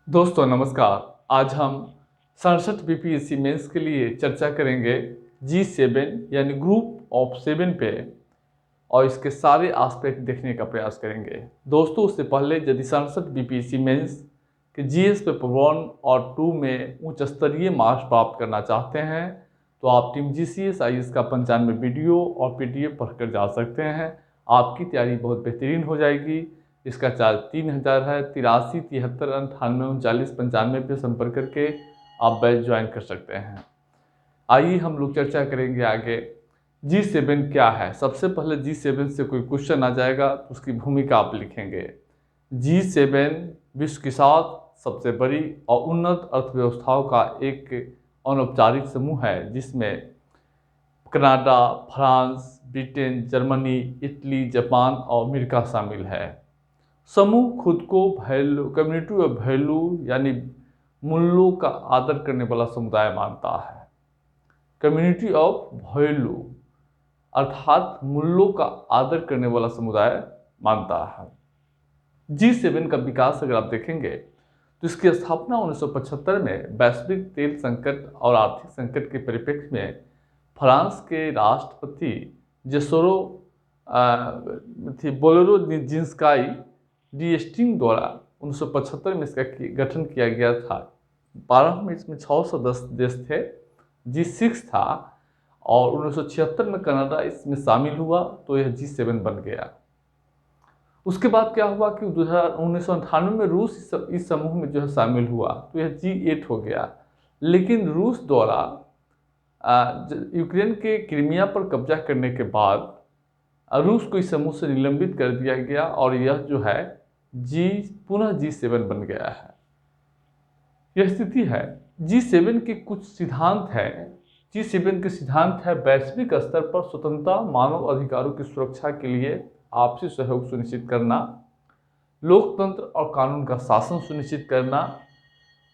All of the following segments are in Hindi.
दोस्तों नमस्कार। आज हम 67 बीपीएससी मेंस के लिए चर्चा करेंगे G7 यानी ग्रुप ऑफ 7 पे और इसके सारे एस्पेक्ट देखने का प्रयास करेंगे। दोस्तों उससे पहले यदि 67 बीपीएससी मेंस के जीएस पेपर 1 और 2 में उच्च स्तरीय मार्क्स प्राप्त करना चाहते हैं तो आप टीम GCS IAS का 95 वीडियो और PDF पढ़कर जा सकते हैं। आपकी तैयारी बहुत बेहतरीन हो जाएगी। इसका चार्ज 3000 है। 83 73 98 39 95 पे संपर्क करके आप बैच ज्वाइन कर सकते हैं। आइए हम लोग चर्चा करेंगे आगे। G7 क्या है। सबसे पहले G7 से कोई क्वेश्चन आ जाएगा तो उसकी भूमिका आप लिखेंगे। G7 विश्व की 7 सबसे बड़ी और उन्नत अर्थव्यवस्थाओं का एक अनौपचारिक समूह है जिसमें Canada, France, Britain, Germany, Italy, Japan और अमेरिका शामिल है। समूह खुद को कम्युनिटी ऑफ वैल्यू यानी मूल्यों का आदर करने वाला समुदाय मानता है। कम्युनिटी ऑफ वैल्यू अर्थात मूल्यों का आदर करने वाला समुदाय मानता है। G7 का विकास अगर आप देखेंगे तो इसकी स्थापना 1975 में वैश्विक तेल संकट और आर्थिक संकट के परिप्रेक्ष्य में फ्रांस के राष्ट्रपति जेसोरो बोलेरो-जिंस्काई डीएस्टिंग द्वारा 1975 में इसका गठन किया गया था। प्रारंभ में इसमें 610 देश थे, G6 था और 1976 में कनाडा इसमें शामिल हुआ तो यह G7 बन गया। उसके बाद क्या हुआ कि 1998 में रूस इस समूह में जो है शामिल हुआ तो यह G8 हो गया। लेकिन रूस द्वारा यूक्रेन के क्रीमिया पर कब्जा करने के बाद रूस को इस समूह से निलंबित कर दिया गया और यह जो है पुनः G7 बन गया है। यह स्थिति है। G7 के कुछ सिद्धांत है। G7 के सिद्धांत है वैश्विक स्तर पर स्वतंत्रता, मानव अधिकारों की सुरक्षा के लिए आपसी सहयोग सुनिश्चित करना, लोकतंत्र और कानून का शासन सुनिश्चित करना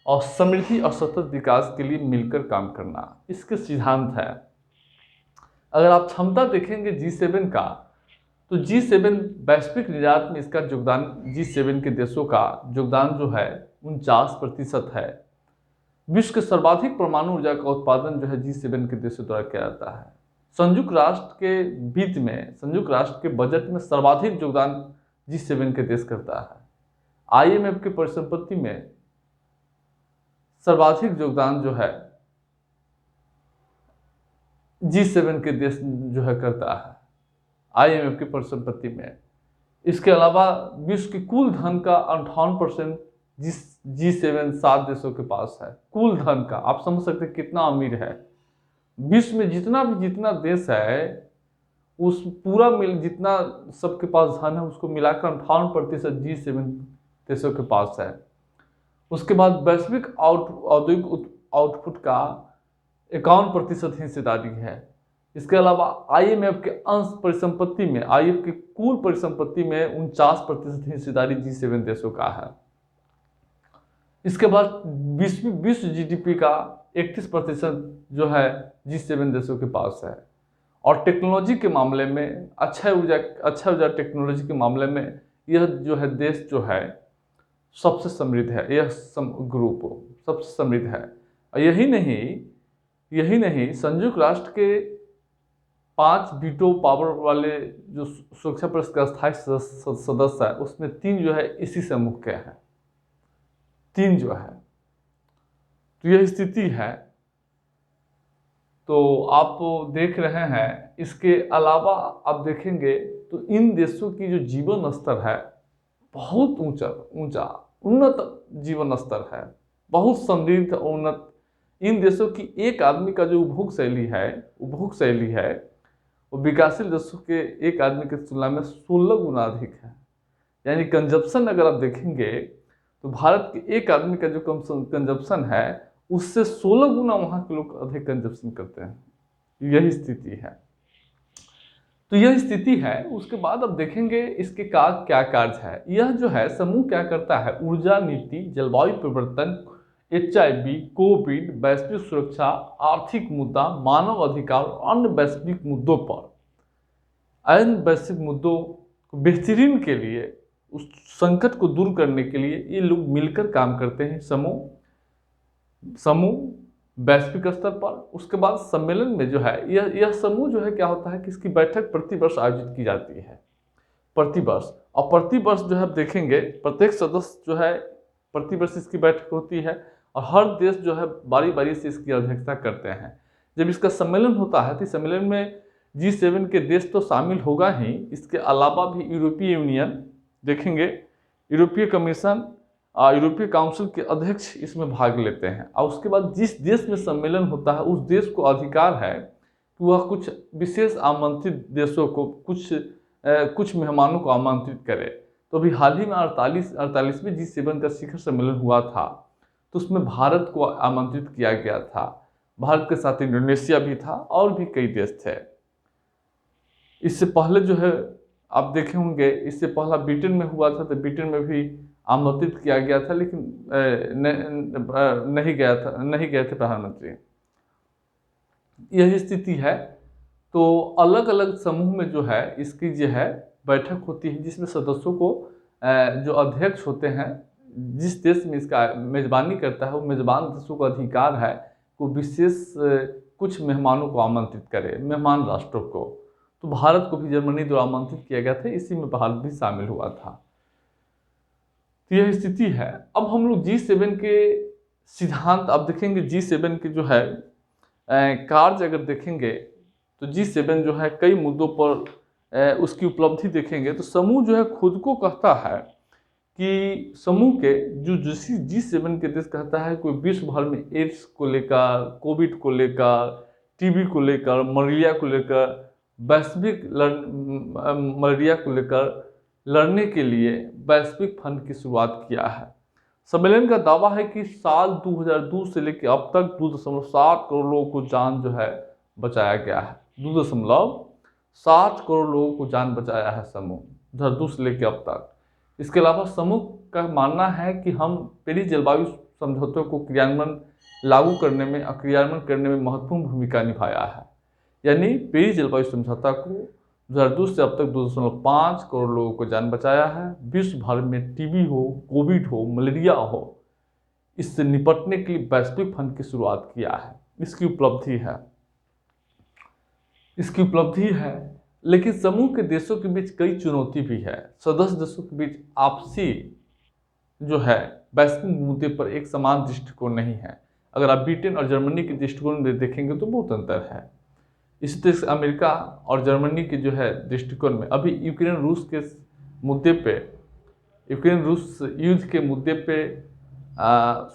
और समृद्धि और सतत विकास के लिए मिलकर काम करना। इसके सिद्धांत है। अगर आप क्षमता देखेंगे G7 का तो G7 वैश्विक निर्यात में इसका योगदान G7 के देशों का योगदान जो है 49% है। विश्व के सर्वाधिक परमाणु ऊर्जा का उत्पादन जो है G7 के देशों द्वारा किया जाता है। संयुक्त राष्ट्र के वित्त में, संयुक्त राष्ट्र के बजट में सर्वाधिक योगदान G7 के देश करता है। IMF के परिसंपत्ति में सर्वाधिक योगदान जो है G7 के देश जो है करता है IMF की परिसंपत्ति में। इसके अलावा विश्व की कुल धन का 58% G7 7 देशों के पास है। कुल धन का आप समझ सकते हैं कितना अमीर है। विश्व में जितना देश है उस पूरा मिल जितना सबके पास धन है उसको मिलाकर 58% G7 देशों के पास है। उसके बाद वैश्विक औद्योगिक आउटपुट का 51% हिस्सेदारी है। इसके अलावा IMF के अंश परिसंपत्ति में, IMF की कुल परिसंपत्ति में 49% हिस्सेदारी G7 देशों का है। इसके बाद विश्व GDP का 31% जो है G7 देशों के पास है। और टेक्नोलॉजी के मामले में अच्छा ऊर्जा टेक्नोलॉजी के मामले में यह जो है देश जो है सबसे समृद्ध है। यह ग्रुप सबसे समृद्ध है। और यही नहीं संयुक्त राष्ट्र के 5 वीटो पावर वाले जो सुरक्षा परिषद का स्थायी सदस्य है उसमें 3 जो है इसी समूह के हैं। 3 जो है तो यह स्थिति है। तो आप देख रहे हैं। इसके अलावा आप देखेंगे तो इन देशों की जो जीवन स्तर है बहुत ऊंचा उन्नत जीवन स्तर है, बहुत समृद्ध उन्नत। इन देशों की एक आदमी का जो उपभोग शैली है वो विकासशील देशों के एक आदमी की तुलना में 16 गुना अधिक है। यानी कंजप्शन अगर आप देखेंगे तो भारत के एक आदमी का जो कंजप्शन है उससे 16 गुना वहाँ के लोग अधिक कंजप्शन करते हैं। यही स्थिति है। तो यह स्थिति है। उसके बाद अब देखेंगे इसके क्या कार्य है। यह जो है समूह क्या करता है, ऊर्जा नीति, जलवायु परिवर्तन, HIV, कोविड, वैश्विक सुरक्षा, आर्थिक मुद्दा, मानव अधिकार और अन्य वैश्विक मुद्दों पर को बेहतरीन के लिए उस संकट को दूर करने के लिए ये लोग मिलकर काम करते हैं, समूह वैश्विक स्तर पर। उसके बाद सम्मेलन में जो है यह समूह जो है क्या होता है कि इसकी बैठक प्रतिवर्ष आयोजित की जाती है, प्रतिवर्ष। और प्रतिवर्ष जो है आप देखेंगे प्रत्येक सदस्य जो है प्रतिवर्ष इसकी बैठक होती है और हर देश जो है बारी बारी से इसकी अध्यक्षता करते हैं। जब इसका सम्मेलन होता है तो इस सम्मेलन में G7 के देश तो शामिल होगा ही, इसके अलावा भी यूरोपीय यूनियन देखेंगे, यूरोपीय कमीशन, यूरोपीय काउंसिल के अध्यक्ष इसमें भाग लेते हैं। और उसके बाद जिस देश में सम्मेलन होता है उस देश को अधिकार है कि वह कुछ विशेष आमंत्रित देशों को, कुछ मेहमानों को आमंत्रित करे। तो अभी हाल ही में 48वें G7 का शिखर सम्मेलन हुआ था, तो उसमें भारत को आमंत्रित किया गया था। भारत के साथ इंडोनेशिया भी था और भी कई देश थे। इससे पहले जो है आप देखे होंगे, इससे पहला ब्रिटेन में हुआ था, तो ब्रिटेन में भी आमंत्रित किया गया था, लेकिन नहीं गए थे प्रधानमंत्री। यही स्थिति है। तो अलग अलग समूह में जो है इसकी जो है बैठक होती है, जिसमें सदस्यों को जो अध्यक्ष होते हैं, जिस देश में इसका मेजबानी करता है, वो मेजबान देशों का अधिकार है वो विशेष कुछ मेहमानों को आमंत्रित करे, मेहमान राष्ट्रों को। तो भारत को भी जर्मनी द्वारा आमंत्रित किया गया था, इसी में भारत भी शामिल हुआ था। तो यह स्थिति है। अब हम लोग G7 के सिद्धांत अब देखेंगे। G7 के जो है कार्य अगर देखेंगे तो G7 जो है कई मुद्दों पर उसकी उपलब्धि देखेंगे। तो समूह जो है खुद को कहता है कि समूह के जो G7 के देश कहता है कोई विश्व भर में एड्स को लेकर, कोविड को लेकर, टीबी को लेकर, मलेरिया को लेकर, वैश्विक मलेरिया को लेकर लड़ने के लिए वैश्विक फंड की शुरुआत किया है। सम्मेलन का दावा है कि साल 2002 से लेकर अब तक 2.7 करोड़ लोगों को जान जो है बचाया गया है। 2.7 करोड़ लोगों को जान बचाया है समूह 2002 से लेकर अब तक। इसके अलावा समूह का मानना है कि हम पेरिस जलवायु समझौतों को लागू करने में, क्रियान्वयन करने में महत्वपूर्ण भूमिका निभाया है। यानी पेरिस जलवायु समझौता को 2002 से अब तक 2.5 करोड़ लोगों को जान बचाया है। विश्व भर में टीबी हो, कोविड हो, मलेरिया हो, इससे निपटने के लिए वैश्विक फंड की शुरुआत किया है। इसकी उपलब्धि है। लेकिन समूह के देशों के बीच कई चुनौती भी है। सदस्य देशों के बीच आपसी जो है वैश्विक मुद्दे पर एक समान दृष्टिकोण नहीं है। अगर आप ब्रिटेन और जर्मनी के दृष्टिकोण में देखेंगे तो बहुत अंतर है। इसी तरह से अमेरिका और जर्मनी के जो है दृष्टिकोण में अभी यूक्रेन रूस युद्ध के मुद्दे पे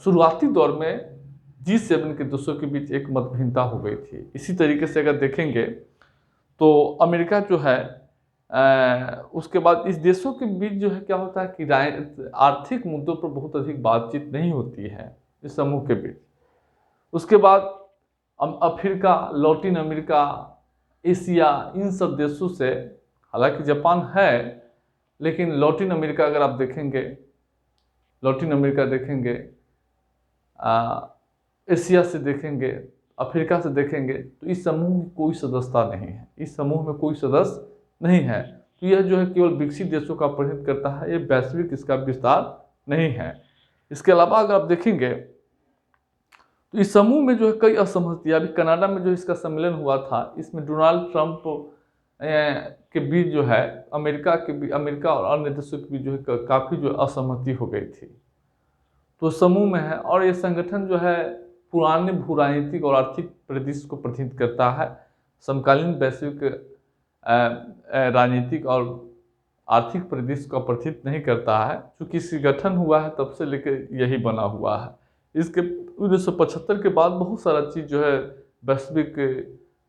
शुरुआती दौर में G7 के देशों के बीच एक मतभिन्नता हो गई थी। इसी तरीके से अगर देखेंगे तो अमेरिका जो है उसके बाद इस देशों के बीच जो है क्या होता है कि आर्थिक मुद्दों पर बहुत अधिक बातचीत नहीं होती है इस समूह के बीच। उसके बाद अफ्रीका, लैटिन अमेरिका, एशिया, इन सब देशों से, हालांकि जापान है, लेकिन लैटिन अमेरिका अगर आप देखेंगे, एशिया से देखेंगे, अफ्रीका से देखेंगे, तो इस समूह में कोई सदस्यता नहीं है। इस समूह में कोई सदस्य नहीं है। तो यह जो है केवल विकसित देशों का प्रतिनिधित्व करता है, ये वैश्विक इसका विस्तार नहीं है। इसके अलावा अगर आप देखेंगे तो इस समूह में जो है कई असहमतियां। अभी कनाडा में जो इसका सम्मेलन हुआ था, इसमें डोनाल्ड ट्रंप के बीच जो है अमेरिका और अन्य देशों के बीच जो है काफ़ी जो असहमति हो गई थी। तो समूह में है और ये संगठन जो है पुराने भू राजनीतिक और आर्थिक परिदृश्य को प्रतिनिधित्व करता है। समकालीन वैश्विक राजनीतिक और आर्थिक परिदृश्य का प्रतिनिधित्व नहीं करता है। चूँकि इसका गठन हुआ है तब से लेकर यही बना हुआ है। इसके 1975 के बाद बहुत सारा चीज़ जो है वैश्विक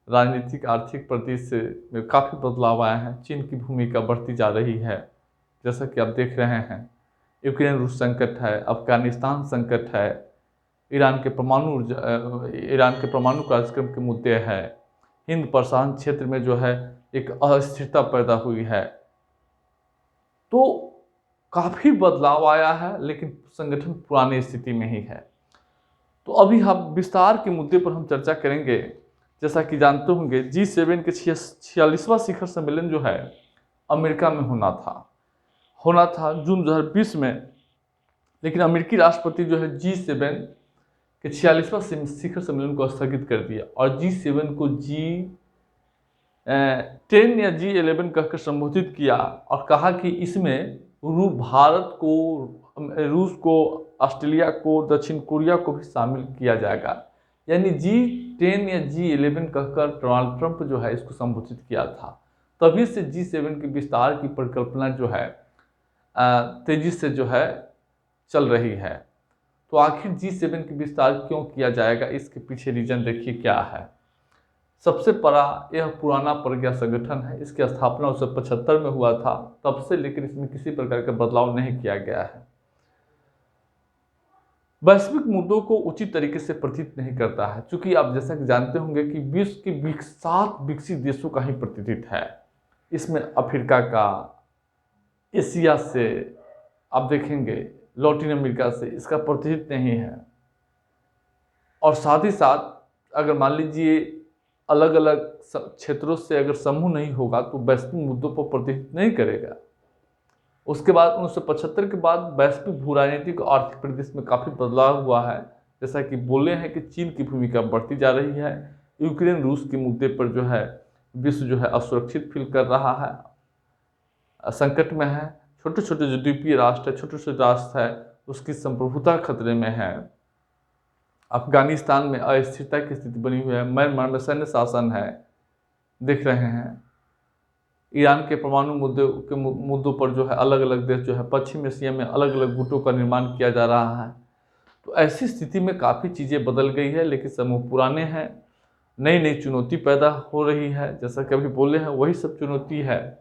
राजनीतिक आर्थिक परिदृश्य में काफ़ी बदलाव आए हैं। चीन की भूमिका बढ़ती जा रही है, जैसा कि आप देख रहे हैं। यूक्रेन रूस संकट है, अफगानिस्तान संकट है, ईरान के परमाणु कार्यक्रम के मुद्दे हैं, हिंद प्रशांत क्षेत्र में जो है एक अस्थिरता पैदा हुई है। तो काफ़ी बदलाव आया है, लेकिन संगठन पुरानी स्थिति में ही है। तो अभी हम विस्तार के मुद्दे पर हम चर्चा करेंगे। जैसा कि जानते होंगे G7 के 46वां शिखर सम्मेलन जो है अमेरिका में होना था। होना था जून 2020 में, लेकिन अमेरिकी राष्ट्रपति जो है G7 के 46वां शिखर सम्मेलन को स्थगित कर दिया और G7 को G10 या G11 कहकर संबोधित किया और कहा कि इसमें भारत को, रूस को, ऑस्ट्रेलिया को, दक्षिण कोरिया को भी शामिल किया जाएगा। यानी G10 या G11 कहकर डोनाल्ड ट्रंप जो है इसको संबोधित किया था। तभी से G7 के विस्तार की परिकल्पना जो है तेजी से जो है चल रही है। तो आखिर G7 के विस्तार क्यों किया जाएगा, इसके पीछे रीजन देखिए क्या है। सबसे बड़ा यह पुराना प्रज्ञा संगठन है। इसकी स्थापना 1975 में हुआ था, तब से लेकिन इसमें किसी प्रकार का बदलाव नहीं किया गया है। वैश्विक मुद्दों को उचित तरीके से प्रतिनिधित्व नहीं करता है, क्योंकि आप जैसा कि जानते होंगे कि विश्व के 7 विकसित देशों का ही प्रतिनिधित्व है। इसमें अफ्रीका का, एशिया से, आप देखेंगे लैटिन अमेरिका से इसका प्रतिनिधित्व नहीं है। और साथ ही साथ अगर मान लीजिए अलग अलग क्षेत्रों से अगर समूह नहीं होगा तो वैश्विक मुद्दों पर प्रतिनिधित्व नहीं करेगा। उसके बाद 1975 के बाद वैश्विक भू राजनीतिक और आर्थिक परिदृश्य में काफ़ी बदलाव हुआ है। जैसा कि बोले हैं कि चीन की भूमिका बढ़ती जा रही है। यूक्रेन रूस के मुद्दे पर जो है विश्व जो है असुरक्षित फील कर रहा है, संकट में है। छोटे छोटे जो द्वीपीय राष्ट्र है, छोटे छोटे राष्ट्र है, उसकी संप्रभुता खतरे में है। अफगानिस्तान में अस्थिरता की स्थिति बनी हुई है। म्यांमार में सैन्य शासन है, देख रहे हैं। ईरान के परमाणु मुद्दों पर जो है अलग अलग देश जो है पश्चिम एशिया में अलग अलग गुटों का निर्माण किया जा रहा है। तो ऐसी स्थिति में काफ़ी चीज़ें बदल गई है, लेकिन समूह पुराने हैं। नई नई चुनौती पैदा हो रही है, जैसा कि अभी बोले हैं वही सब चुनौती है।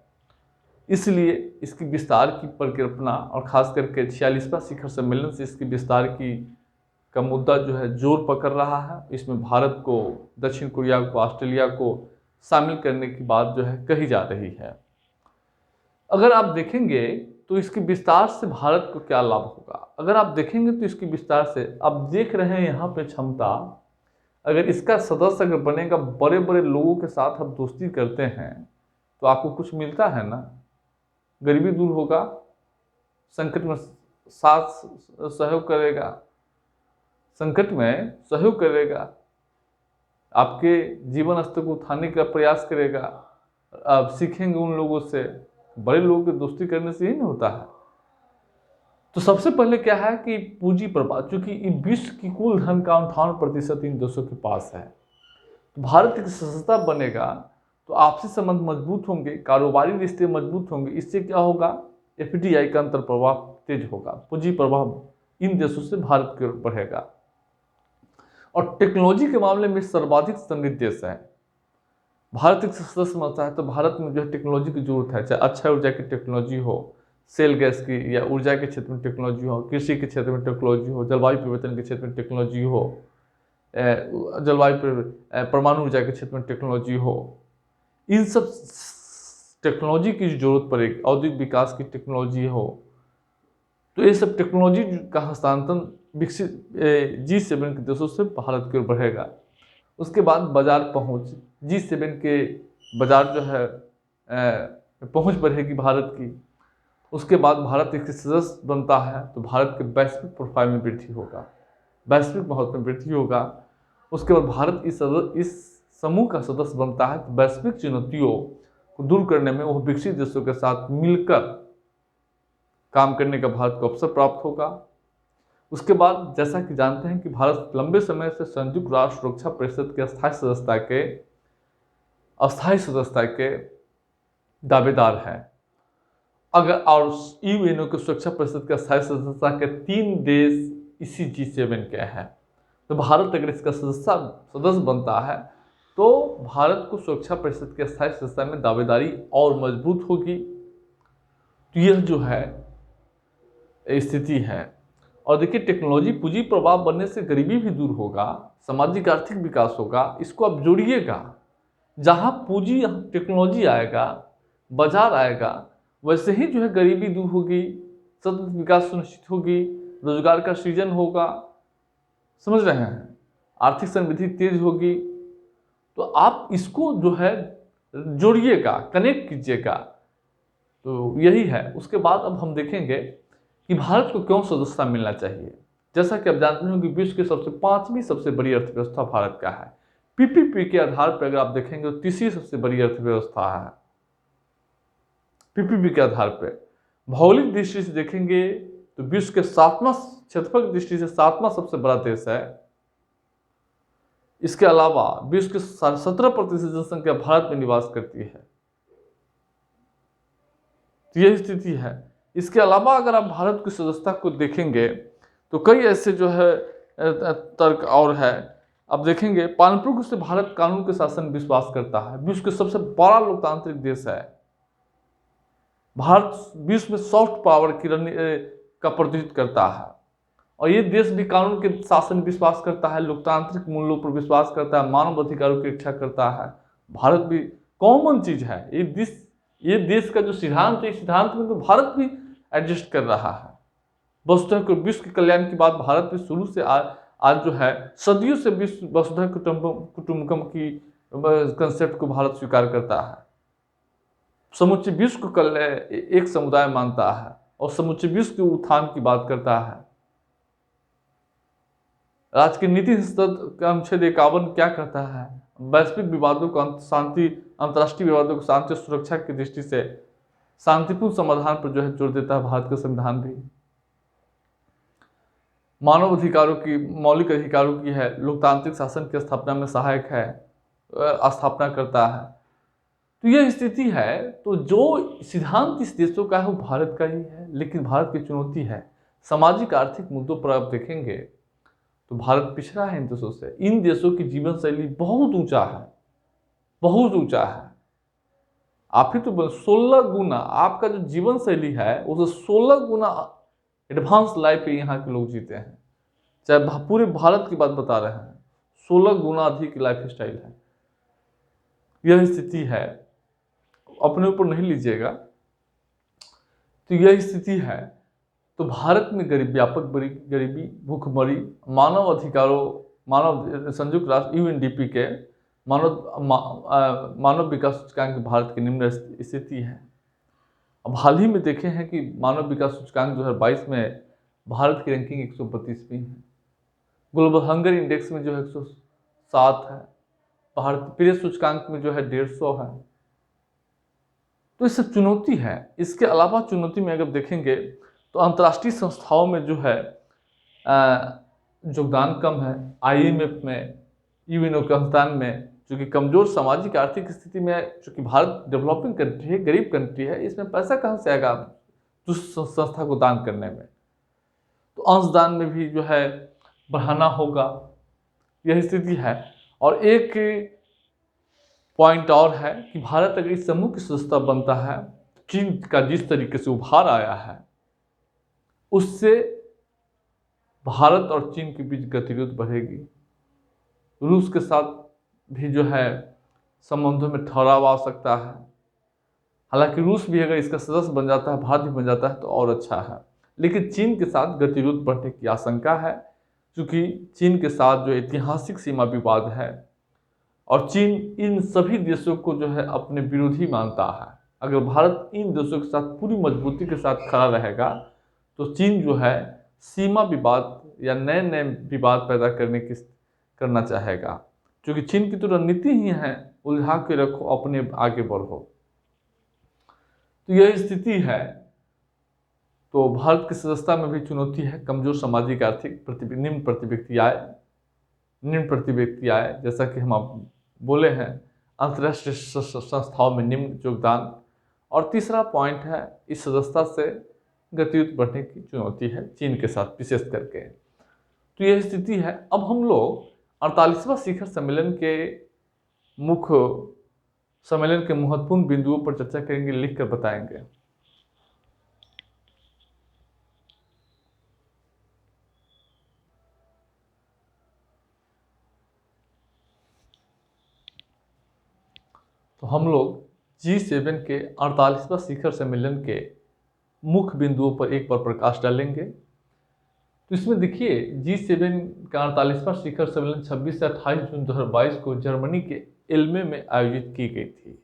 इसलिए इसकी विस्तार की परिकल्पना और खास करके 46वां शिखर सम्मेलन से इसकी विस्तार का मुद्दा जो है जोर पकड़ रहा है। इसमें भारत को, दक्षिण कोरिया को, ऑस्ट्रेलिया को शामिल करने की बात जो है कही जा रही है। अगर आप देखेंगे तो इसके विस्तार से भारत को क्या लाभ होगा। अगर आप देखेंगे तो इसके विस्तार से आप देख रहे हैं यहाँ पे क्षमता, अगर इसका सदस्य अगर बनेगा, बड़े बड़े लोगों के साथ आप दोस्ती करते हैं तो आपको कुछ मिलता है ना। गरीबी दूर होगा, संकट में साथ सहयोग करेगा, संकट में सहयोग करेगा, आपके जीवन स्तर को उठाने का प्रयास करेगा। आप सीखेंगे उन लोगों से, बड़े लोगों की दोस्ती करने से ही नहीं होता है। तो सबसे पहले क्या है कि पूंजी प्रवाह, चूंकि विश्व की कुल धन का 58% इन देशों के पास है। तो भारत की सशक्ता बनेगा तो आपसी संबंध मजबूत होंगे, कारोबारी रिश्ते मजबूत होंगे। इससे क्या होगा, FDI का अंतर प्रवाह तेज होगा, पूंजी प्रवाह इन देशों से भारत की ओर बढ़ेगा। और टेक्नोलॉजी के मामले में सर्वाधिक समृद्ध देश है। भारत एक सदस्य समझता है तो भारत में जो है टेक्नोलॉजी की जरूरत है, चाहे अक्षय ऊर्जा की टेक्नोलॉजी हो, सेल गैस की या ऊर्जा के क्षेत्र में टेक्नोलॉजी हो, कृषि के क्षेत्र में टेक्नोलॉजी हो, जलवायु परिवर्तन के क्षेत्र में टेक्नोलॉजी हो, परमाणु ऊर्जा के क्षेत्र में टेक्नोलॉजी हो। इन सब टेक्नोलॉजी की जरूरत पड़ेगी, औद्योगिक विकास की टेक्नोलॉजी हो। तो ये सब टेक्नोलॉजी का हस्तांतरण विकसित G7 के देशों से भारत की ओर बढ़ेगा। उसके बाद बाजार पहुंच, G7 के बाजार जो है पहुंच बढ़ेगी भारत की। उसके बाद भारत एक सदस्य बनता है तो भारत के वैश्विक प्रोफाइल में वृद्धि होगा, वैश्विक महत्व में वृद्धि होगा। उसके बाद भारत इस समूह का सदस्य बनता है तो वैश्विक चुनौतियों को दूर करने में वो विकसित देशों के साथ मिलकर काम करने का भारत को अवसर प्राप्त होगा। उसके बाद जैसा कि जानते हैं कि भारत लंबे समय से संयुक्त राष्ट्र सुरक्षा परिषद के अस्थायी सदस्यता के दावेदार है। अगर और यूएनओ के सुरक्षा परिषद के अस्थायी सदस्यता के 3 देश इसी G7 के हैं। तो भारत अगर इसका सदस्य बनता है तो भारत को सुरक्षा परिषद के अस्थायी सदस्यता में दावेदारी और मजबूत होगी। तो यह जो है स्थिति है। और देखिए टेक्नोलॉजी पूंजी प्रवाह बनने से गरीबी भी दूर होगा, सामाजिक आर्थिक विकास होगा। इसको आप जोड़िएगा, जहाँ पूंजी टेक्नोलॉजी आएगा, बाजार आएगा, वैसे ही जो है गरीबी दूर होगी, सतत विकास सुनिश्चित होगी, रोजगार का सृजन होगा। समझ रहे हैं, आर्थिक समृद्धि तेज होगी। तो आप इसको जो है जोड़िएगा, कनेक्ट कीजिएगा। तो यही है। उसके बाद अब हम देखेंगे कि भारत को क्यों सदस्यता मिलना चाहिए। जैसा कि आप जानते हो कि विश्व की पांचवी सबसे बड़ी अर्थव्यवस्था भारत का है। पीपीपी के आधार पर अगर आप देखेंगे तो तीसरी सबसे बड़ी अर्थव्यवस्था है पीपीपी के आधार पर। भौगोलिक दृष्टि से देखेंगे तो विश्व के सातवां क्षेत्रफल की दृष्टि से सातवां सबसे बड़ा देश है। इसके अलावा विश्व की 17% जनसंख्या भारत में निवास करती है। तो यह स्थिति है। इसके अलावा अगर आप भारत की सदस्यता को देखेंगे तो कई ऐसे जो है तर्क और है। अब देखेंगे पारंपरिक रूप से भारत कानून के शासन में विश्वास करता है। विश्व के सबसे बड़ा लोकतांत्रिक देश है भारत। विश्व में सॉफ्ट पावर की का प्रतिनिधित्व करता है और ये देश भी कानून के शासन में विश्वास करता है, लोकतांत्रिक मूल्यों पर विश्वास करता है, मानव अधिकारों की रक्षा करता है। भारत भी कॉमन चीज है। ये देश का जो सिद्धांत है, इस सिद्धांत में तो भारत भी एडजस्ट कर रहा है। वसुधैव को विश्व के कल्याण की बात भारत में शुरू से आज जो है सदियों से विश्व वसुधैव कुटुंबकम की कंसेप्ट को भारत स्वीकार करता है। समुचे विश्व को एक समुदाय मानता है और समुचे विश्व के उत्थान की बात करता है। राज्य की नीति संसद का अनुच्छेद 51 क्या कहता है? वैश्विक विवादों को शांति, अंतर्राष्ट्रीय विवादों को शांति और सुरक्षा की दृष्टि से शांतिपूर्ण समाधान पर जो है जोर देता है भारत का संविधान भी। मानव अधिकारों की, मौलिक अधिकारों की है, लोकतांत्रिक शासन की स्थापना में सहायक है, स्थापना करता है। तो यह स्थिति है। तो जो सिद्धांत इस देशों का है वो भारत का ही है, लेकिन भारत की चुनौती है सामाजिक आर्थिक मुद्दों पर। आप देखेंगे तो भारत पिछड़ा है इन देशों से। इन देशों की जीवन शैली बहुत ऊंचा है, बहुत ऊंचा है। आप ही तो 16 गुना आपका जो जीवन शैली है उसे 16 गुना एडवांस लाइफ यहाँ के लोग जीते हैं। चाहे पूरे भारत की बात बता रहे हैं, 16 गुना अधिक लाइफ स्टाइल है। यह स्थिति है, अपने ऊपर नहीं लीजिएगा। तो यह स्थिति है। तो भारत में व्यापक गरीबी, भूखमरी, संयुक्त राष्ट्र यूएनडीपी के मानव विकास सूचकांक भारत की निम्न स्थिति है। अब हाल ही में देखे हैं कि मानव विकास सूचकांक 2022 में भारत की रैंकिंग 132वीं है। ग्लोबल हंगर इंडेक्स में जो है 107 है। भारत प्रिय सूचकांक में जो है 150 है। तो ये सब चुनौती है। इसके अलावा चुनौती में अगर देखेंगे तो अंतर्राष्ट्रीय संस्थाओं में जो है योगदान कम है। IMF में, यूएनओ के अनुदान में, जो कि कमजोर सामाजिक आर्थिक स्थिति में, चूंकि भारत डेवलपिंग कंट्री है, गरीब कंट्री है, इसमें पैसा कहाँ से आएगा उस संस्था को दान करने में? तो अंशदान में भी जो है बढ़ाना होगा। यह स्थिति है। और एक पॉइंट और है कि भारत अगर इस समूह की सदस्यता बनता है, चीन का जिस तरीके से उभार आया है उससे भारत और चीन के बीच गतिरोध बढ़ेगी। रूस के साथ भी जो है संबंधों में ठहराव आ सकता है। हालांकि रूस भी अगर इसका सदस्य बन जाता है, भारत भी बन जाता है तो और अच्छा है। लेकिन चीन के साथ गतिरोध बढ़ने की आशंका है, क्योंकि चीन के साथ जो ऐतिहासिक सीमा विवाद है और चीन इन सभी देशों को जो है अपने विरोधी मानता है। अगर भारत इन देशों के साथ पूरी मजबूती के साथ खड़ा रहेगा तो चीन जो है सीमा विवाद या नए नए विवाद पैदा करना चाहेगा, क्योंकि चीन की तो रणनीति ही है उलझा के रखो, अपने आगे बढ़ो। तो यह स्थिति है। तो भारत की सदस्यता में भी चुनौती है। कमजोर सामाजिक आर्थिक निम्न प्रति आय, जैसा कि हम आप बोले हैं, अंतर्राष्ट्रीय संस्थाओं में निम्न योगदान। और तीसरा पॉइंट है, इस सदस्यता से गतिरोध बढ़ने की चुनौती है चीन के साथ विशेष करके। तो यह स्थिति है। अब हम लोग 48वां शिखर सम्मेलन के महत्वपूर्ण बिंदुओं पर चर्चा करेंगे, लिख कर बताएंगे। तो हम लोग G7 के 48वां शिखर सम्मेलन के मुख्य बिंदुओं पर एक बार प्रकाश डालेंगे। तो इसमें देखिए, G7 का 48वां शिखर सम्मेलन 26 से 28 जून 2022 को जर्मनी के एल्मे में आयोजित की गई थी।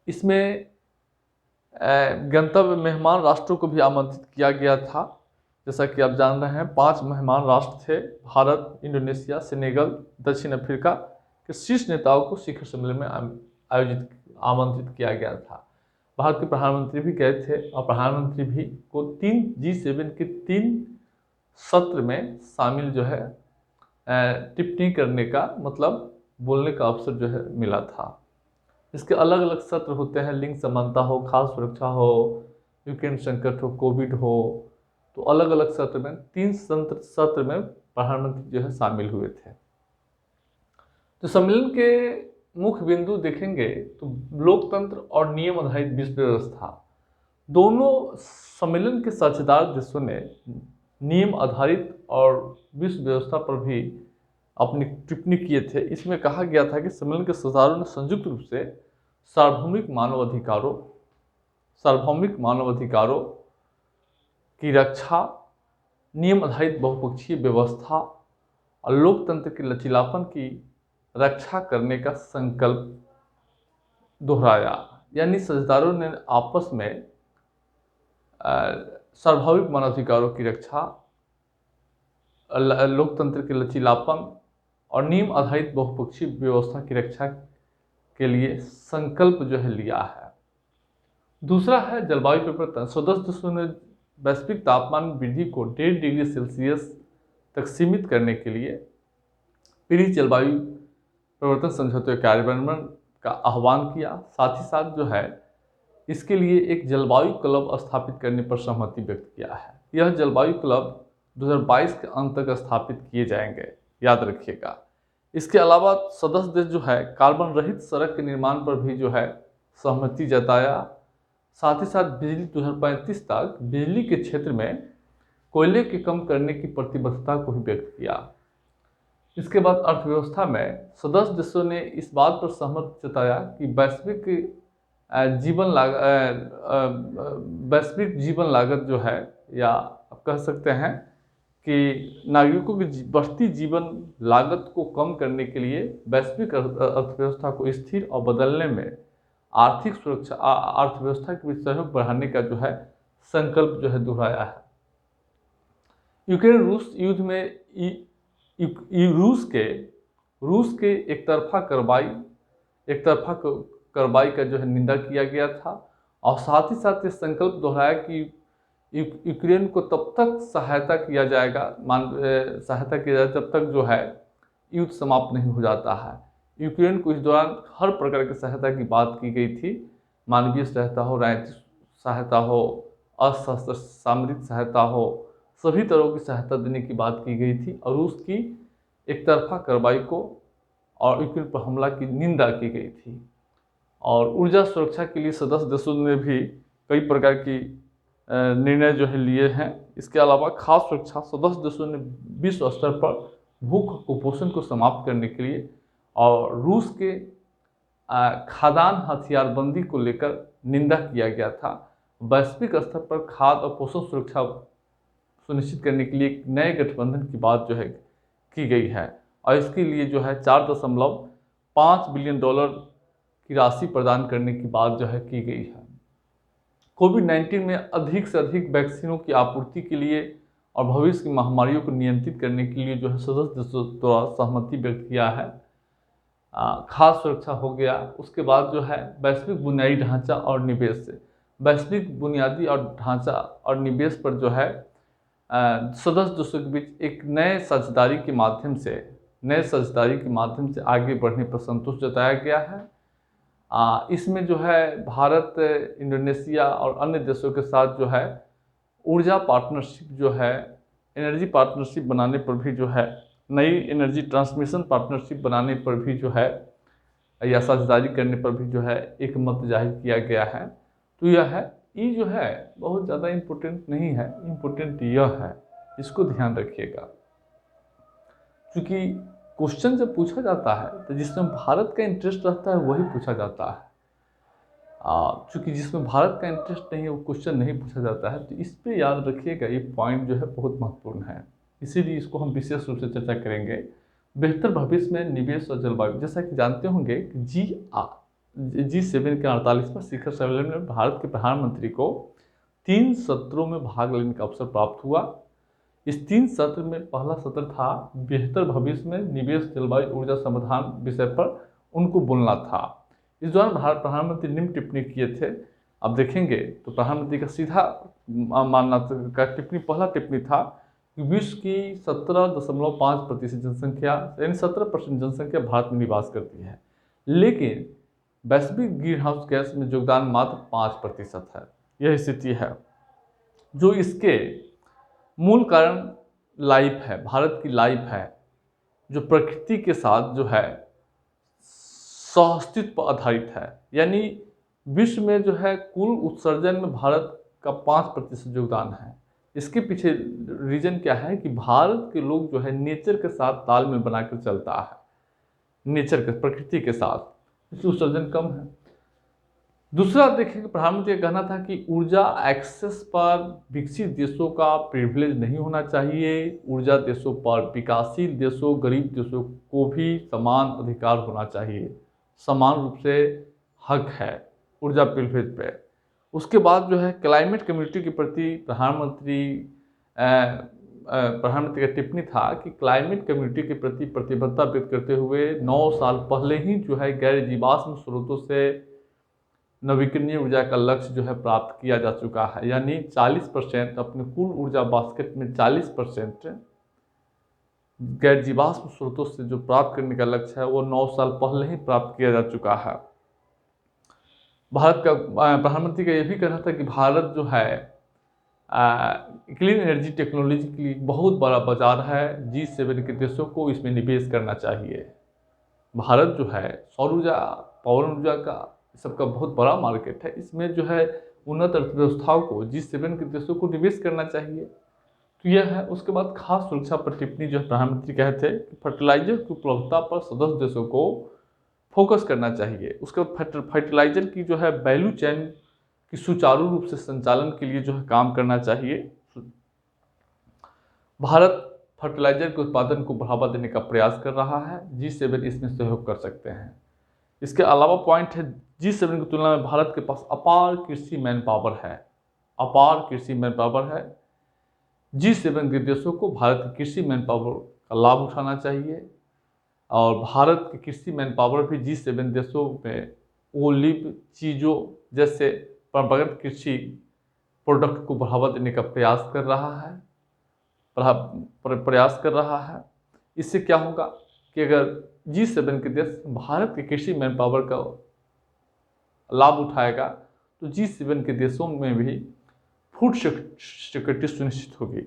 इसमें गंतव्य मेहमान राष्ट्रों को भी आमंत्रित किया गया था। जैसा कि आप जान रहे हैं 5 मेहमान राष्ट्र थे, भारत, इंडोनेशिया, सेनेगल, दक्षिण अफ्रीका के शीर्ष नेताओं को शिखर सम्मेलन में आमंत्रित किया गया था। भारत के प्रधानमंत्री भी गए थे और प्रधानमंत्री भी को G7 के 3 सत्र में शामिल जो है टिप्पणी करने का मतलब बोलने का अवसर जो है मिला था। इसके अलग अलग सत्र होते हैं, लिंग समानता हो, खाद्य सुरक्षा हो, यूक्रेन संकट हो, कोविड हो, तो अलग अलग सत्र में 3 सत्र में प्रधानमंत्री जो है शामिल हुए थे। तो सम्मेलन के मुख्य बिंदु देखेंगे तो लोकतंत्र और नियम आधारित विश्व व्यवस्था, दोनों सम्मेलन के साझेदार देशों ने नियम आधारित और विश्व व्यवस्था पर भी अपनी टिप्पणी किए थे। इसमें कहा गया था कि सम्मेलन के सदस्यों ने संयुक्त रूप से सार्वभौमिक मानव अधिकारों की रक्षा, नियम आधारित बहुपक्षीय व्यवस्था और लोकतंत्र के लचीलापन की रक्षा करने का संकल्प दोहराया। यानी साझेदारों ने आपस में सार्वभौमिक मानवाधिकारों की रक्षा, लोकतंत्र के लचीलापन और नियम आधारित बहुपक्षीय व्यवस्था की रक्षा के लिए संकल्प जो है लिया है। दूसरा है जलवायु परिवर्तन। सदस्य देशों ने वैश्विक तापमान वृद्धि को 1.5 डिग्री सेल्सियस तक सीमित करने के लिए पेरिस जलवायु परिवर्तन समझौते कार्यान्वयन का आह्वान किया। साथ ही साथ जो है इसके लिए एक जलवायु क्लब स्थापित करने पर सहमति व्यक्त किया है। यह जलवायु क्लब 2022 के अंत तक स्थापित किए जाएंगे, याद रखिएगा। इसके अलावा सदस्य देश जो है कार्बन रहित सड़क के निर्माण पर भी जो है सहमति जताया। साथ ही साथ बिजली 2035 तक बिजली के क्षेत्र में कोयले के कम करने की प्रतिबद्धता को भी व्यक्त किया। इसके बाद अर्थव्यवस्था में सदस्य देशों ने इस बात पर सहमति जताया कि वैश्विक जीवन लागत जो है, या आप कह सकते हैं कि नागरिकों की बढ़ती जीवन लागत को कम करने के लिए वैश्विक अर्थव्यवस्था को स्थिर और बदलने में आर्थिक सुरक्षा, अर्थव्यवस्था के बीच सहयोग बढ़ाने का जो है संकल्प जो है दोहराया है। यूक्रेन रूस युद्ध में रूस के एक तरफा कार्रवाई का जो है निंदा किया गया था और साथ ही साथ ये संकल्प दोहराया कि यूक्रेन को तब तक सहायता किया जाएगा जब तक जो है युद्ध समाप्त नहीं हो जाता है। यूक्रेन को इस दौरान हर प्रकार की सहायता की बात की गई थी, मानवीय सहायता हो, राजनीतिक सहायता हो, अस्त्र सामरिक सहायता हो, सभी तरह की सहायता देने की बात की गई थी और रूस की एक तरफा कार्रवाई को और यूक्रेन पर हमला की निंदा की गई थी। और ऊर्जा सुरक्षा के लिए सदस्य देशों ने भी कई प्रकार की निर्णय जो है लिए हैं। इसके अलावा खाद्य सुरक्षा, सदस्य देशों ने विश्व स्तर पर भूख कुपोषण को समाप्त करने के लिए और रूस के खाद्यान्न हथियारबंदी को लेकर निंदा किया गया था। वैश्विक स्तर पर खाद्य और पोषण सुरक्षा सुनिश्चित करने के लिए एक नए गठबंधन की बात जो है की गई है और इसके लिए जो है $4.5 बिलियन की राशि प्रदान करने की बात जो है की गई है। कोविड-19 में अधिक से अधिक वैक्सीनों की आपूर्ति के लिए और भविष्य की महामारियों को नियंत्रित करने के लिए जो है सदस्य देशों द्वारा सहमति व्यक्त किया है। खाद्य सुरक्षा हो गया, उसके बाद जो है वैश्विक बुनियादी ढांचा और निवेश, वैश्विक बुनियादी और ढांचा और निवेश पर जो है सदस्य देशों के बीच एक नए साझेदारी के माध्यम से आगे बढ़ने पर संतोष जताया गया है। इसमें जो है भारत, इंडोनेशिया और अन्य देशों के साथ जो है ऊर्जा पार्टनरशिप जो है, एनर्जी पार्टनरशिप बनाने पर भी जो है, नई एनर्जी ट्रांसमिशन पार्टनरशिप बनाने पर भी जो है या साझेदारी करने पर भी जो है एक मत जाहिर किया गया है। तो यह है, ये जो है बहुत ज़्यादा इम्पोर्टेंट नहीं है, इम्पोर्टेंट यह है, इसको ध्यान रखिएगा। क्योंकि क्वेश्चन जब पूछा जाता है तो जिसमें भारत का इंटरेस्ट रहता है वही पूछा जाता है। चूँकि जिसमें भारत का इंटरेस्ट नहीं है वो क्वेश्चन नहीं पूछा जाता है। तो इस पे याद रखिएगा, ये पॉइंट जो है बहुत महत्वपूर्ण है, इसीलिए इसको हम विशेष रूप से चर्चा करेंगे। बेहतर भविष्य में निवेश और जलवायु, जैसा कि जानते होंगे कि G7 के 48वें शिखर सम्मेलन में भारत के प्रधानमंत्री को 3 सत्रों में भाग लेने का अवसर प्राप्त हुआ। इस 3 सत्र में पहला सत्र था बेहतर भविष्य में निवेश जलवायु ऊर्जा समाधान विषय पर उनको बोलना था। इस दौरान भारत प्रधानमंत्री निम्न टिप्पणी किए थे। अब देखेंगे तो प्रधानमंत्री का सीधा मानना का टिप्पणी, पहला टिप्पणी था कि विश्व की 17.5% जनसंख्या यानी 17% जनसंख्या भारत में निवास करती है, लेकिन वैश्विक ग्रीन हाउस गैस में योगदान मात्र 5% है। यह स्थिति है, जो इसके मूल कारण लाइफ है, भारत की लाइफ है, जो प्रकृति के साथ जो है सहअस्तित्व पर आधारित है। यानी विश्व में जो है कुल उत्सर्जन में भारत का 5% योगदान है। इसके पीछे रीजन क्या है कि भारत के लोग जो है नेचर के साथ तालमेल बनाकर चलता है, नेचर के, प्रकृति के साथ, इसलिए उत्सर्जन कम है। दूसरा देखिए, प्रधानमंत्री का कहना था कि ऊर्जा एक्सेस पर विकसित देशों का प्रिविलेज नहीं होना चाहिए। ऊर्जा देशों पर विकासशील देशों, गरीब देशों को भी समान अधिकार होना चाहिए, समान रूप से हक है ऊर्जा प्रिविलेज पे। उसके बाद जो है क्लाइमेट कम्युनिटी के प्रति प्रधानमंत्री का टिप्पणी था कि क्लाइमेट कम्युनिटी के प्रति प्रतिबद्धता व्यक्त करते हुए 9 साल पहले ही जो है गैर जीवाश्म स्रोतों से नवीकरणीय ऊर्जा का लक्ष्य जो है प्राप्त किया जा चुका है। यानी 40% अपने कुल ऊर्जा बास्केट में 40% गैर जीवाश्म स्रोतों से जो प्राप्त करने का लक्ष्य है वो 9 साल पहले ही प्राप्त किया जा चुका है। भारत का प्रधानमंत्री का यह भी कहना था कि भारत जो है क्लीन एनर्जी टेक्नोलॉजी के लिए बहुत बड़ा बाजार है। G7 के देशों को इसमें निवेश करना चाहिए। भारत जो है सौर ऊर्जा, पवन ऊर्जा का सबका बहुत बड़ा मार्केट है, इसमें जो है उन्नत अर्थव्यवस्थाओं को G7 के देशों को निवेश करना चाहिए। तो यह है। उसके बाद खास सुरक्षा पर टिप्पणी जो प्रधानमंत्री कहे थे कि फर्टिलाइजर की उपलब्धता पर सदस्य देशों को फोकस करना चाहिए। उसके बाद फर्टिलाइजर की जो है वैल्यू चेन की सुचारू रूप से संचालन के लिए जो है काम करना चाहिए। भारत फर्टिलाइजर के उत्पादन को बढ़ावा देने का प्रयास कर रहा है, G7 इसमें सहयोग कर सकते हैं। इसके अलावा पॉइंट है G7 की तुलना में भारत के पास अपार कृषि मैन पावर है, अपार कृषि मैन पावर है। G7 के देशों को भारत की कृषि मैन पावर का लाभ उठाना चाहिए और भारत की कृषि मैन पावर भी G7 देशों में ओलिव चीज़ों जैसे परंपरागत कृषि प्रोडक्ट को बढ़ावा देने का प्रयास कर रहा है। इससे क्या होगा कि अगर G7 के देश भारत के कृषि मैन पावर का लाभ उठाएगा तो G7 के देशों में भी फूड सिक्योरिटी सुनिश्चित होगी।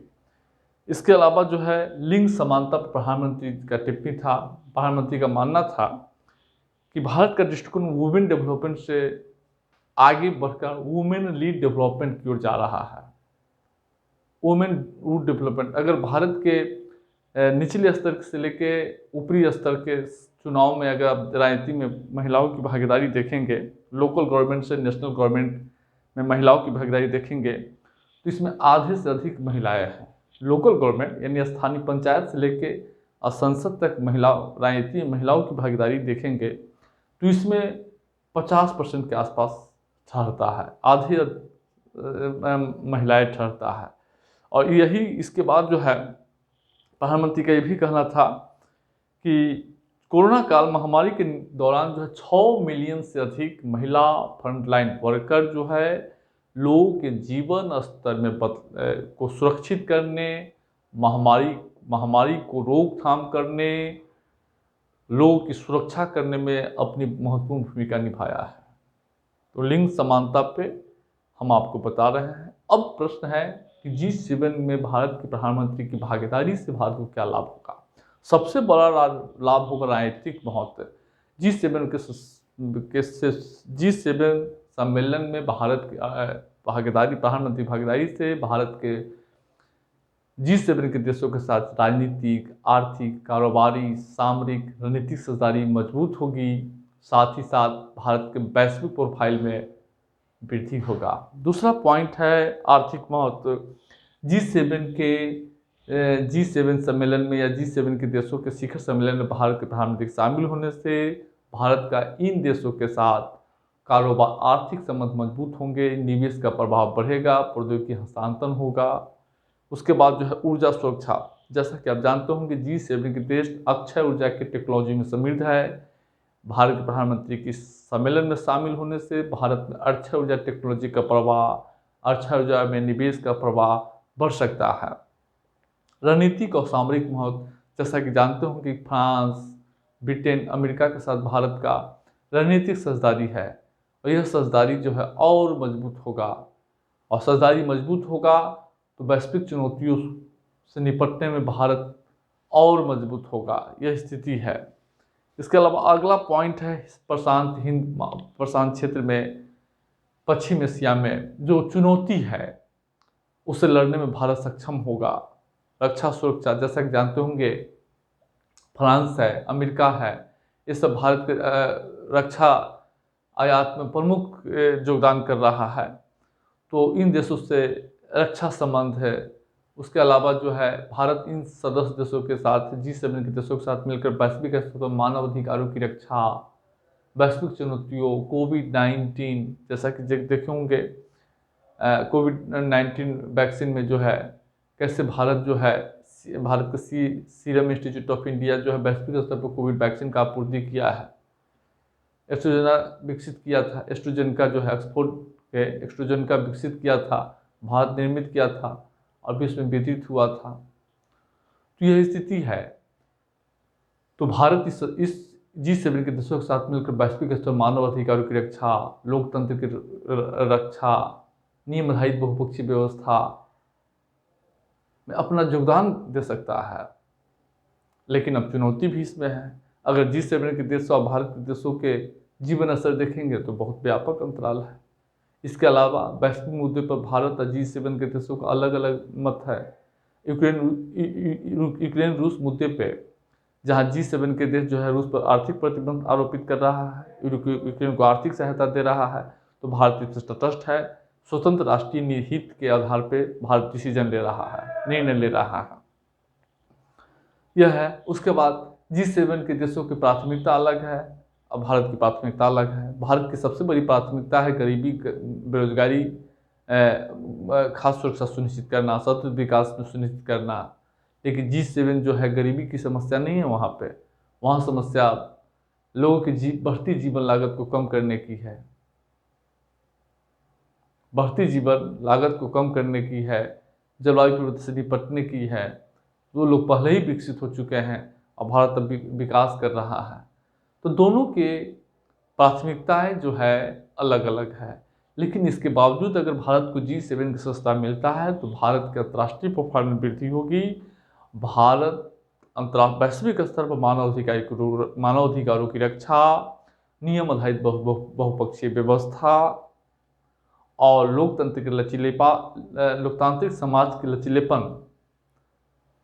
इसके अलावा जो है लिंग समानता पर प्रधानमंत्री का टिप्पणी था। प्रधानमंत्री का मानना था कि भारत का दृष्टिकोण वुमेन डेवलपमेंट से आगे बढ़कर वुमेन लीड डेवलपमेंट की ओर जा रहा है। वुमेन रूट डेवलपमेंट, अगर भारत के निचले स्तर से लेके ऊपरी स्तर के चुनाव में अगर आप राजनीति में महिलाओं की भागीदारी देखेंगे, लोकल गवर्नमेंट से नेशनल गवर्नमेंट में महिलाओं की भागीदारी देखेंगे तो इसमें आधे से अधिक महिलाएं हैं। लोकल गवर्नमेंट यानी स्थानीय पंचायत से लेके संसद तक राजनीति में महिलाओं की भागीदारी देखेंगे तो इसमें 50% के आसपास ठहरता है, आधी महिलाएं ठहरता है। और यही इसके बाद जो है प्रधानमंत्री का ये भी कहना था कि कोरोना काल महामारी के दौरान जो है 6 मिलियन से अधिक महिला फ्रंटलाइन वर्कर जो है लोगों के जीवन स्तर में को सुरक्षित करने, महामारी को रोकथाम करने, लोगों की सुरक्षा करने में अपनी महत्वपूर्ण भूमिका निभाया है। तो लिंग समानता पे हम आपको बता रहे हैं। अब प्रश्न है कि G7 में भारत के प्रधानमंत्री की भागीदारी से भारत को क्या लाभ होगा। सबसे बड़ा लाभ होगा राजनीतिक महत्व। G7 सम्मेलन में भारत की भागीदारी, प्रधानमंत्री भागीदारी से भारत के G7 के देशों के साथ राजनीतिक, आर्थिक, कारोबारी, सामरिक, रणनीतिक साझेदारी मजबूत होगी। साथ ही साथ भारत के वैश्विक प्रोफाइल में वृद्धि होगा। दूसरा पॉइंट है आर्थिक महत्व। G7 सम्मेलन में या G7 के देशों के शिखर सम्मेलन में भारत के प्रधानमंत्री शामिल होने से भारत का इन देशों के साथ कारोबार आर्थिक संबंध मजबूत होंगे, निवेश का प्रभाव बढ़ेगा, प्रौद्योगिकी हस्तांतरण होगा। उसके बाद जो है ऊर्जा सुरक्षा, जैसा कि आप जानते होंगे G7 के देश अक्षय ऊर्जा की टेक्नोलॉजी में समृद्ध है। भारत के प्रधानमंत्री की सम्मेलन में शामिल होने से भारत में अक्षय ऊर्जा टेक्नोलॉजी का प्रवाह, अक्षय ऊर्जा में निवेश का प्रवाह बढ़ सकता है। रणनीतिक और सामरिक महत्व, जैसा कि जानते होंगे कि फ्रांस, ब्रिटेन, अमेरिका के साथ भारत का रणनीतिक साझेदारी है और यह साझेदारी जो है और मजबूत होगा, और साझेदारी मजबूत होगा तो वैश्विक चुनौतियों से निपटने में भारत और मजबूत होगा, यह स्थिति है। इसके अलावा अगला पॉइंट है प्रशांत क्षेत्र में, पश्चिम एशिया में जो चुनौती है उसे लड़ने में भारत सक्षम होगा। रक्षा सुरक्षा, जैसा कि जानते होंगे फ्रांस है, अमेरिका है, ये सब भारत के रक्षा आयात में प्रमुख योगदान कर रहा है, तो इन देशों से रक्षा संबंध है। उसके अलावा जो है भारत इन सदस्य देशों के साथ, G7 के देशों के साथ मिलकर वैश्विक स्तर पर मानव अधिकारों की रक्षा, वैश्विक चुनौतियों, कोविड-19, जैसा कि देखे होंगे कोविड-19 वैक्सीन में जो है कैसे भारत जो है, भारत का सीरम इंस्टीट्यूट ऑफ इंडिया जो है वैश्विक स्तर पर कोविड वैक्सीन का आपूर्ति किया है। एस्ट्राजेनेका विकसित किया था, एस्ट्राजेनेका जो है एक्सपोर्ट के एस्ट्राजेनेका विकसित किया था, भारत निर्मित किया था और विश्व में वितरित हुआ था। तो यह स्थिति है। तो भारत इस G7 के देशों के साथ मिलकर वैश्विक स्तर मानव अधिकारों की रक्षा, लोकतंत्र की रक्षा, नियम आधारित बहुपक्षीय व्यवस्था में अपना योगदान दे सकता है। लेकिन अब चुनौती भी इसमें है। अगर G7 के देशों और भारत के देशों के जीवन स्तर देखेंगे तो बहुत व्यापक अंतराल है। इसके अलावा वैश्विक मुद्दे पर भारत और G7 के देशों का अलग अलग मत है। यूक्रेन रूस मुद्दे पे, जहां G7 के देश जो है रूस पर आर्थिक प्रतिबंध आरोपित कर रहा है, यूक्रेन को आर्थिक सहायता दे रहा है, तो भारत इससे तटस्थ है, स्वतंत्र राष्ट्रीय हित के आधार पर भारत डिसीजन ले रहा है, निर्णय ले रहा है। यह है। उसके बाद G7 के देशों की प्राथमिकता अलग है और भारत की प्राथमिकता अलग है। भारत की सबसे बड़ी प्राथमिकता है गरीबी, बेरोजगारी, खास सुरक्षा सुनिश्चित करना, सतत विकास में सुनिश्चित करना। लेकिन G7 जो है गरीबी की समस्या नहीं है वहाँ समस्या लोगों की बढ़ती जीवन लागत को कम करने की है, बढ़ती जीवन लागत को कम करने की है, जलवायु परिवर्तन से निपटने की है। वो लोग पहले ही विकसित हो चुके हैं और भारत अब विकास कर रहा है। तो दोनों के प्राथमिकताएं जो है अलग अलग है, लेकिन इसके बावजूद अगर भारत को G7 की सदस्यता मिलता है तो भारत के अंतर्राष्ट्रीय प्रोफाइल में वृद्धि होगी। भारत वैश्विक स्तर पर मानव अधिकारों की रक्षा, नियम आधारित बहुपक्षीय व्यवस्था और लोकतांत्रिक समाज के लचीलेपन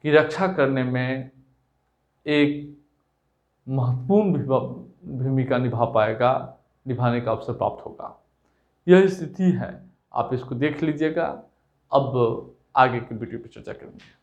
की रक्षा करने में एक महत्वपूर्ण भूमिका निभाने का अवसर प्राप्त होगा। यह स्थिति है, आप इसको देख लीजिएगा। अब आगे की वीडियो पर चर्चा करेंगे।